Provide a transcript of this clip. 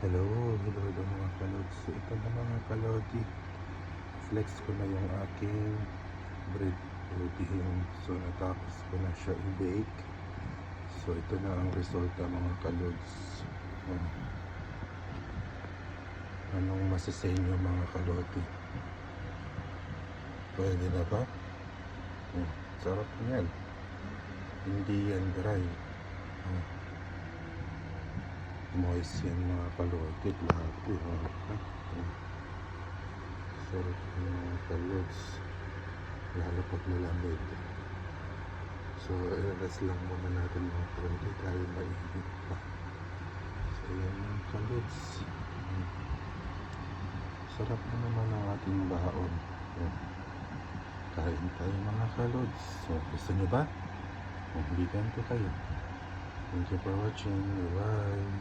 Hello mga kalods. So ito na mga kalodi, flex ko na yung aking bread protein. So natapos ko na siya i-bake. So ito na ang resulta mga kalods. Anong masasay nyo mga kalodi? Pwede na ba? Sarap yan. Hindi yan dry. Moist yan mga kalodi. Lahat yun. Sarap yung mga kalods. Lalo pag malamig. So i-rest lang muna natin mga kalodi dahil mainit pa. So yan mga kalods. Sarap na naman ang ating baon. Kain tayo mga kalods. So gusto nyo ba? Kung hindi ganito kayo. Thank you for watching. Bye.